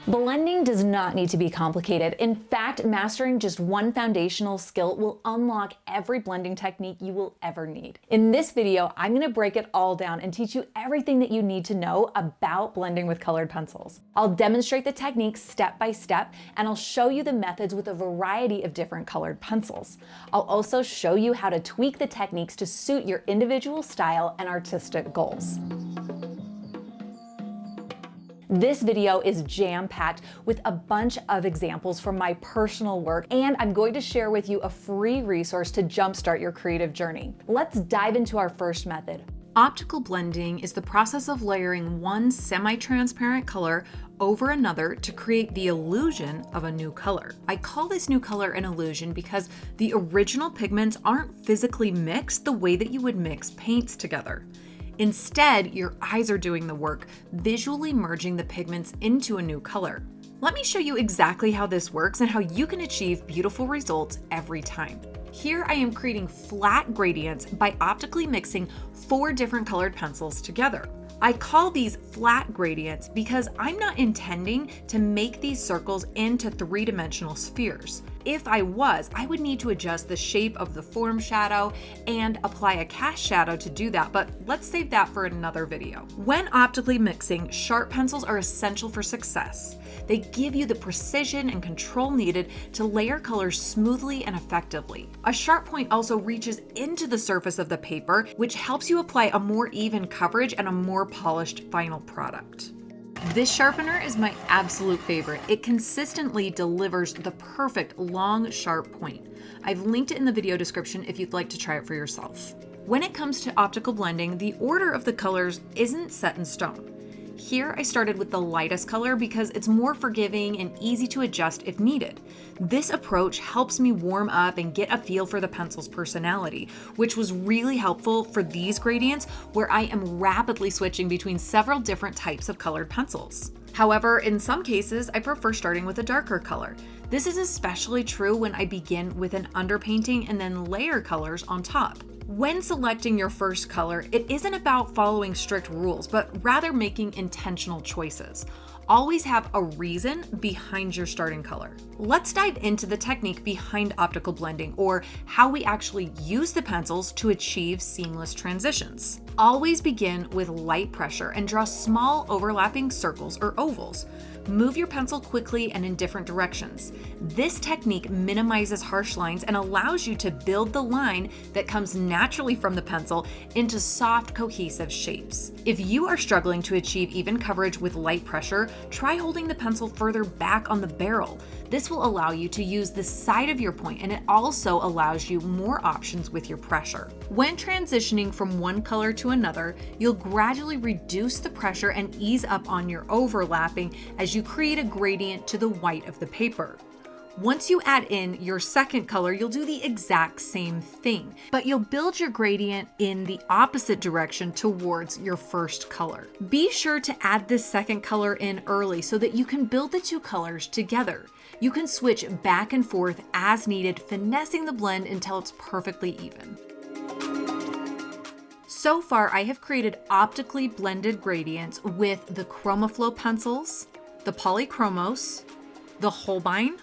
Blending does not need to be complicated. In fact, mastering just one foundational skill will unlock every blending technique you will ever need. In this video, I'm going to break it all down and teach you everything that you need to know about blending with colored pencils. I'll demonstrate the techniques step by step, and I'll show you the methods with a variety of different colored pencils. I'll also show you how to tweak the techniques to suit your individual style and artistic goals. This video is jam-packed with a bunch of examples from my personal work, and I'm going to share with you a free resource to jumpstart your creative journey. Let's dive into our first method. Optical blending is the process of layering one semi-transparent color over another to create the illusion of a new color. I call this new color an illusion because the original pigments aren't physically mixed the way that you would mix paints together. Instead, your eyes are doing the work, visually merging the pigments into a new color. Let me show you exactly how this works and how you can achieve beautiful results every time. Here I am creating flat gradients by optically mixing 4 different colored pencils together. I call these flat gradients because I'm not intending to make these circles into 3-dimensional spheres. If I was, I would need to adjust the shape of the form shadow and apply a cast shadow to do that, but let's save that for another video. When optically mixing, sharp pencils are essential for success. They give you the precision and control needed to layer colors smoothly and effectively. A sharp point also reaches into the surface of the paper, which helps you apply a more even coverage and a more polished final product. This sharpener is my absolute favorite. It consistently delivers the perfect long, sharp point. I've linked it in the video description if you'd like to try it for yourself. When it comes to optical blending, the order of the colors isn't set in stone. Here I started with the lightest color because it's more forgiving and easy to adjust if needed. This approach helps me warm up and get a feel for the pencil's personality, which was really helpful for these gradients where I am rapidly switching between several different types of colored pencils. However, in some cases, I prefer starting with a darker color. This is especially true when I begin with an underpainting and then layer colors on top. When selecting your first color, it isn't about following strict rules, but rather making intentional choices. Always have a reason behind your starting color. Let's dive into the technique behind optical blending, or how we actually use the pencils to achieve seamless transitions. Always begin with light pressure and draw small overlapping circles or ovals. Move your pencil quickly and in different directions. This technique minimizes harsh lines and allows you to build the line that comes naturally from the pencil into soft, cohesive shapes. If you are struggling to achieve even coverage with light pressure, try holding the pencil further back on the barrel. This will allow you to use the side of your point, and it also allows you more options with your pressure. When transitioning from one color to another, you'll gradually reduce the pressure and ease up on your overlapping as you create a gradient to the white of the paper. Once you add in your second color, you'll do the exact same thing, but you'll build your gradient in the opposite direction towards your first color. Be sure to add this second color in early so that you can build the 2 colors together. You can switch back and forth as needed, finessing the blend until it's perfectly even. So far, I have created optically blended gradients with the ChromaFlow pencils, the Polychromos, the Holbein,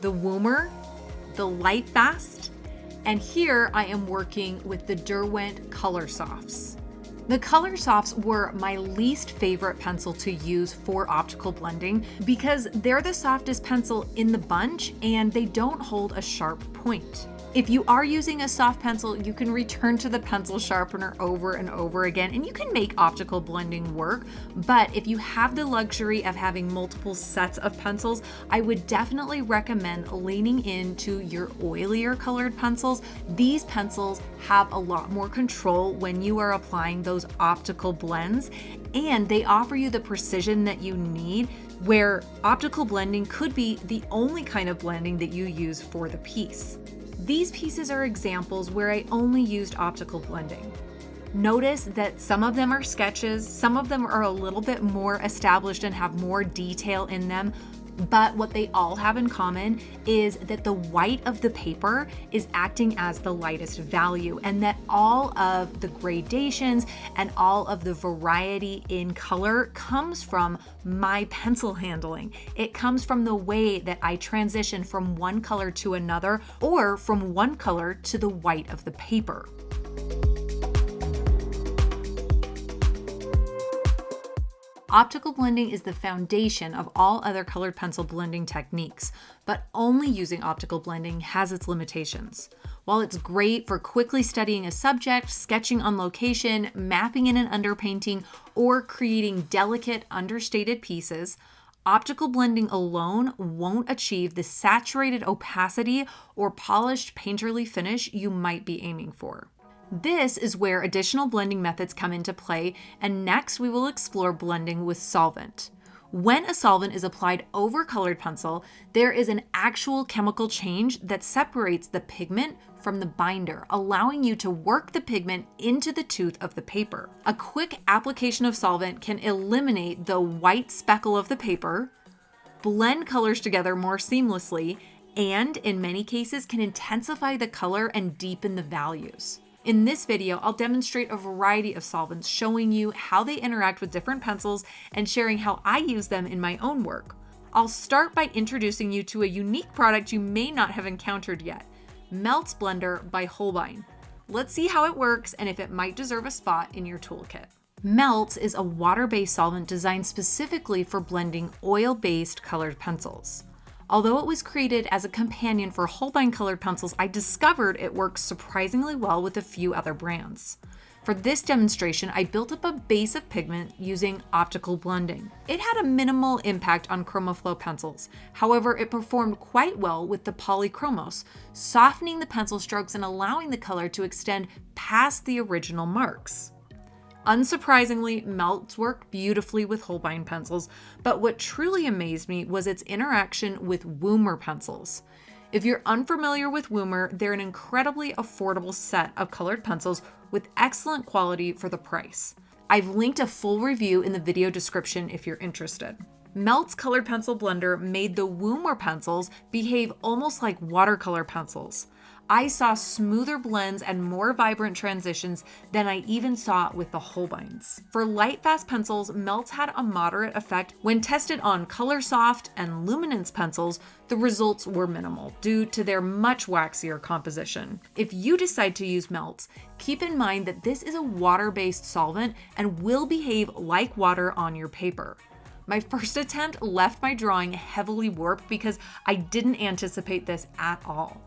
the Woomer, the Lightfast, and here I am working with the Derwent Color Softs. The Color Softs were my least favorite pencil to use for optical blending because they're the softest pencil in the bunch and they don't hold a sharp point. If you are using a soft pencil, you can return to the pencil sharpener over and over again, and you can make optical blending work. But if you have the luxury of having multiple sets of pencils, I would definitely recommend leaning into your oilier colored pencils. These pencils have a lot more control when you are applying those optical blends, and they offer you the precision that you need, where optical blending could be the only kind of blending that you use for the piece. These pieces are examples where I only used optical blending. Notice that some of them are sketches, some of them are a little bit more established and have more detail in them. But what they all have in common is that the white of the paper is acting as the lightest value, and that all of the gradations and all of the variety in color comes from my pencil handling. It comes from the way that I transition from one color to another, or from one color to the white of the paper. Optical blending is the foundation of all other colored pencil blending techniques, but only using optical blending has its limitations. While it's great for quickly studying a subject, sketching on location, mapping in and underpainting, or creating delicate, understated pieces, optical blending alone won't achieve the saturated opacity or polished painterly finish you might be aiming for. This is where additional blending methods come into play, and next we will explore blending with solvent. When a solvent is applied over colored pencil, there is an actual chemical change that separates the pigment from the binder, allowing you to work the pigment into the tooth of the paper. A quick application of solvent can eliminate the white speckle of the paper, blend colors together more seamlessly, and in many cases can intensify the color and deepen the values. In this video, I'll demonstrate a variety of solvents, showing you how they interact with different pencils and sharing how I use them in my own work. I'll start by introducing you to a unique product you may not have encountered yet, Meltz Blender by Holbein. Let's see how it works and if it might deserve a spot in your toolkit. Meltz is a water-based solvent designed specifically for blending oil-based colored pencils. Although it was created as a companion for Holbein colored pencils, I discovered it works surprisingly well with a few other brands. For this demonstration, I built up a base of pigment using optical blending. It had a minimal impact on ChromaFlow pencils. However, it performed quite well with the polychromos, softening the pencil strokes and allowing the color to extend past the original marks. Unsurprisingly, Meltz worked beautifully with Holbein pencils, but what truly amazed me was its interaction with Woomer pencils. If you're unfamiliar with Woomer, they're an incredibly affordable set of colored pencils with excellent quality for the price. I've linked a full review in the video description if you're interested. Meltz Colored Pencil Blender made the Woomer pencils behave almost like watercolor pencils. I saw smoother blends and more vibrant transitions than I even saw with the Holbeins. For light fast pencils, Meltz had a moderate effect. When tested on Color Soft and Luminance pencils, the results were minimal due to their much waxier composition. If you decide to use Meltz, keep in mind that this is a water-based solvent and will behave like water on your paper. My first attempt left my drawing heavily warped because I didn't anticipate this at all.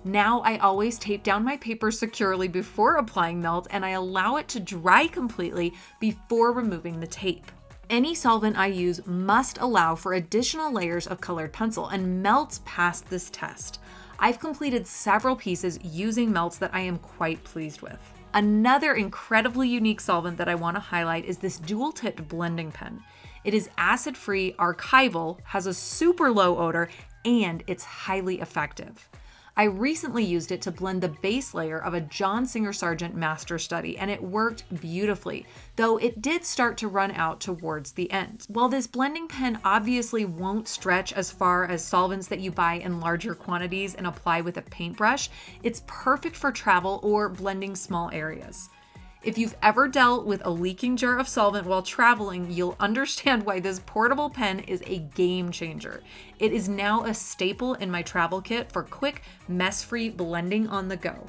Now I always tape down my paper securely before applying Meltz, and I allow it to dry completely before removing the tape. Any solvent I use must allow for additional layers of colored pencil, and Meltz passed this test. I've completed several pieces using Meltz that I am quite pleased with. Another incredibly unique solvent that I want to highlight is this dual-tipped blending pen. It is acid-free, archival, has a super low odor, and it's highly effective. I recently used it to blend the base layer of a John Singer Sargent master study, and it worked beautifully, though it did start to run out towards the end. While this blending pen obviously won't stretch as far as solvents that you buy in larger quantities and apply with a paintbrush, it's perfect for travel or blending small areas. If you've ever dealt with a leaking jar of solvent while traveling, you'll understand why this portable pen is a game changer. It is now a staple in my travel kit for quick, mess-free blending on the go.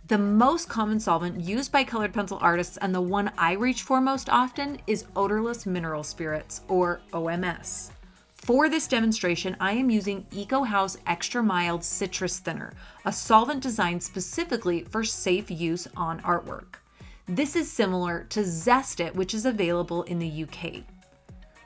The most common solvent used by colored pencil artists, and the one I reach for most often, is odorless mineral spirits, or OMS. For this demonstration, I am using EcoHouse Extra Mild Citrus Thinner, a solvent designed specifically for safe use on artwork. This is similar to Zest It, which is available in the UK.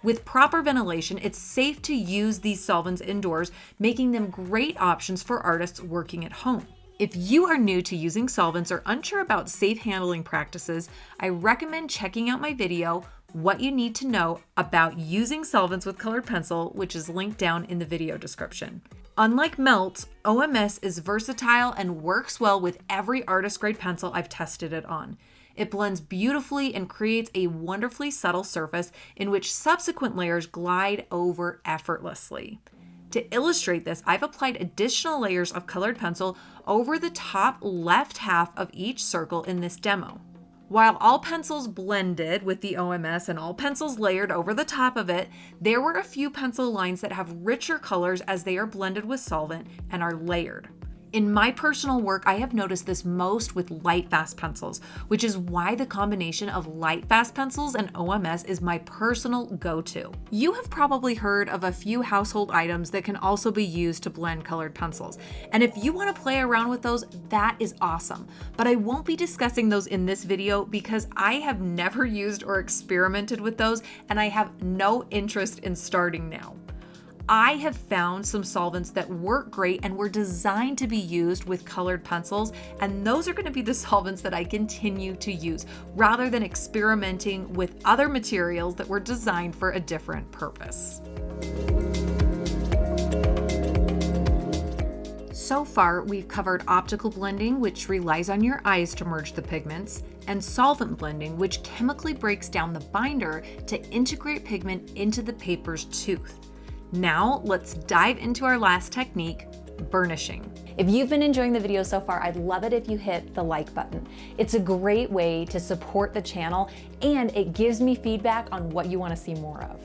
With proper ventilation, it's safe to use these solvents indoors, making them great options for artists working at home. If you are new to using solvents or unsure about safe handling practices, I recommend checking out my video, What You Need to Know About Using Solvents with Colored Pencil, which is linked down in the video description. Unlike Meltz, OMS is versatile and works well with every artist-grade pencil I've tested it on. It blends beautifully and creates a wonderfully subtle surface in which subsequent layers glide over effortlessly. To illustrate this, I've applied additional layers of colored pencil over the top left half of each circle in this demo. While all pencils blended with the OMS and all pencils layered over the top of it, there were a few pencil lines that have richer colors as they are blended with solvent and are layered. In my personal work, I have noticed this most with light fast pencils, which is why the combination of light fast pencils and OMS is my personal go-to. You have probably heard of a few household items that can also be used to blend colored pencils. And if you want to play around with those, that is awesome. But I won't be discussing those in this video because I have never used or experimented with those, and I have no interest in starting now. I have found some solvents that work great and were designed to be used with colored pencils, and those are going to be the solvents that I continue to use, rather than experimenting with other materials that were designed for a different purpose. So far, we've covered optical blending, which relies on your eyes to merge the pigments, and solvent blending, which chemically breaks down the binder to integrate pigment into the paper's tooth. Now, let's dive into our last technique, burnishing. If you've been enjoying the video so far, I'd love it if you hit the like button. It's a great way to support the channel, and it gives me feedback on what you want to see more of.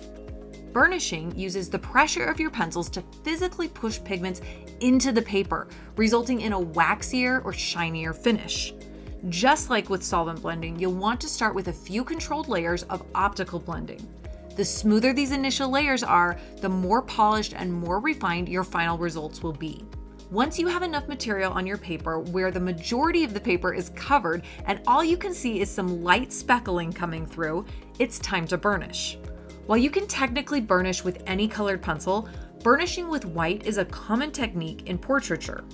Burnishing uses the pressure of your pencils to physically push pigments into the paper, resulting in a waxier or shinier finish. Just like with solvent blending, you'll want to start with a few controlled layers of optical blending. The smoother these initial layers are, the more polished and more refined your final results will be. Once you have enough material on your paper where the majority of the paper is covered and all you can see is some light speckling coming through, it's time to burnish. While you can technically burnish with any colored pencil, burnishing with white is a common technique in portraiture.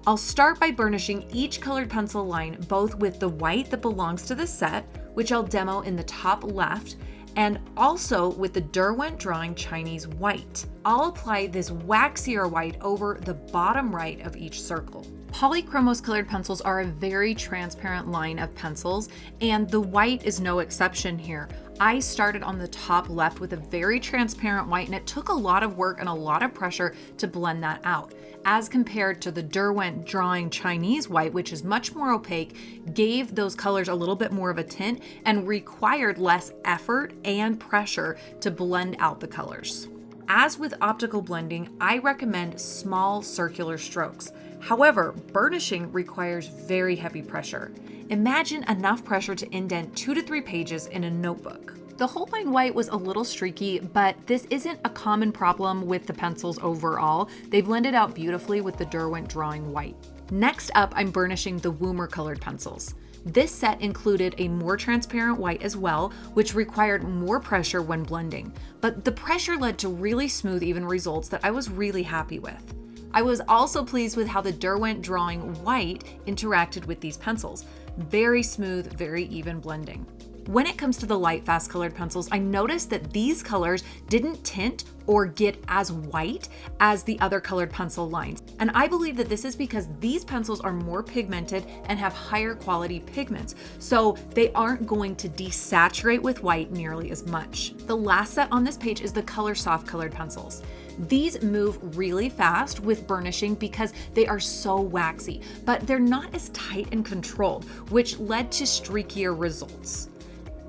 I'll start by burnishing each colored pencil line both with the white that belongs to the set, which I'll demo in the top left, and also with the Derwent Drawing Chinese white. I'll apply this waxier white over the bottom right of each circle. Polychromos colored pencils are a very transparent line of pencils, and the white is no exception here. I started on the top left with a very transparent white, and it took a lot of work and a lot of pressure to blend that out, as compared to the Derwent Drawing Chinese white, which is much more opaque, gave those colors a little bit more of a tint, and required less effort and pressure to blend out the colors. As with optical blending, I recommend small circular strokes. However, burnishing requires very heavy pressure. Imagine enough pressure to indent 2 to 3 pages in a notebook. The Holbein white was a little streaky, but this isn't a common problem with the pencils overall. They blended out beautifully with the Derwent Drawing white. Next up, I'm burnishing the Woomer colored pencils. This set included a more transparent white as well, which required more pressure when blending, but the pressure led to really smooth, even results that I was really happy with. I was also pleased with how the Derwent Drawing white interacted with these pencils. Very smooth, very even blending. When it comes to the light fast colored pencils, I noticed that these colors didn't tint or get as white as the other colored pencil lines. And I believe that this is because these pencils are more pigmented and have higher quality pigments, so they aren't going to desaturate with white nearly as much. The last set on this page is the Color Soft colored pencils. These move really fast with burnishing because they are so waxy, but they're not as tight and controlled, which led to streakier results.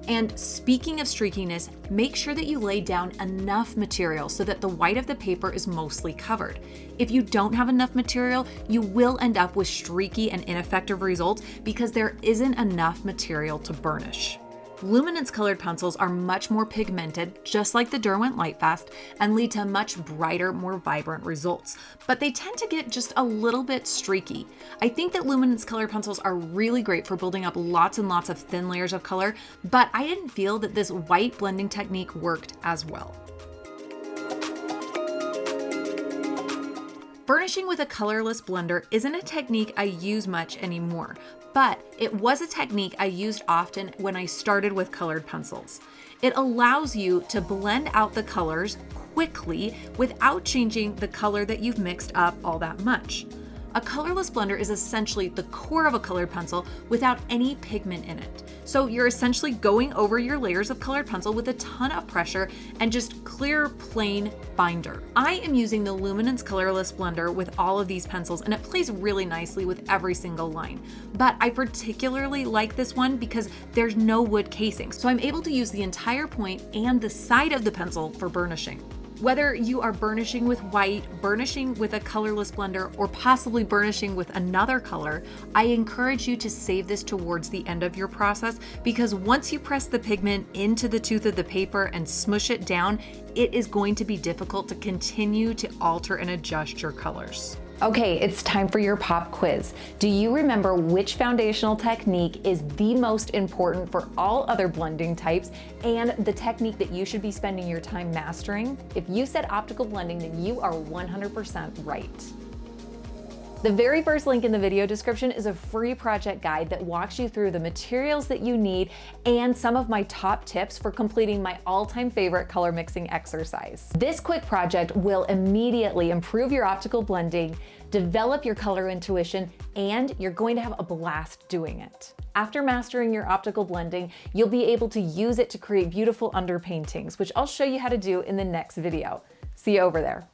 And speaking of streakiness, make sure that you lay down enough material so that the white of the paper is mostly covered. If you don't have enough material, you will end up with streaky and ineffective results because there isn't enough material to burnish. Luminance colored pencils are much more pigmented, just like the Derwent Lightfast, and lead to much brighter, more vibrant results, but they tend to get just a little bit streaky. I think that luminance colored pencils are really great for building up lots and lots of thin layers of color, but I didn't feel that this white blending technique worked as well. Burnishing with a colorless blender isn't a technique I use much anymore, but it was a technique I used often when I started with colored pencils. It allows you to blend out the colors quickly without changing the color that you've mixed up all that much. A colorless blender is essentially the core of a colored pencil without any pigment in it. So you're essentially going over your layers of colored pencil with a ton of pressure and just clear, plain binder. I am using the Luminance Colorless blender with all of these pencils, and it plays really nicely with every single line. But I particularly like this one because there's no wood casing, so I'm able to use the entire point and the side of the pencil for burnishing. Whether you are burnishing with white, burnishing with a colorless blender, or possibly burnishing with another color, I encourage you to save this towards the end of your process, because once you press the pigment into the tooth of the paper and smush it down, it is going to be difficult to continue to alter and adjust your colors. Okay, it's time for your pop quiz. Do you remember which foundational technique is the most important for all other blending types and the technique that you should be spending your time mastering? If you said optical blending, then you are 100% right. The very first link in the video description is a free project guide that walks you through the materials that you need and some of my top tips for completing my all-time favorite color mixing exercise. This quick project will immediately improve your optical blending, develop your color intuition, and you're going to have a blast doing it. After mastering your optical blending, you'll be able to use it to create beautiful underpaintings, which I'll show you how to do in the next video. See you over there.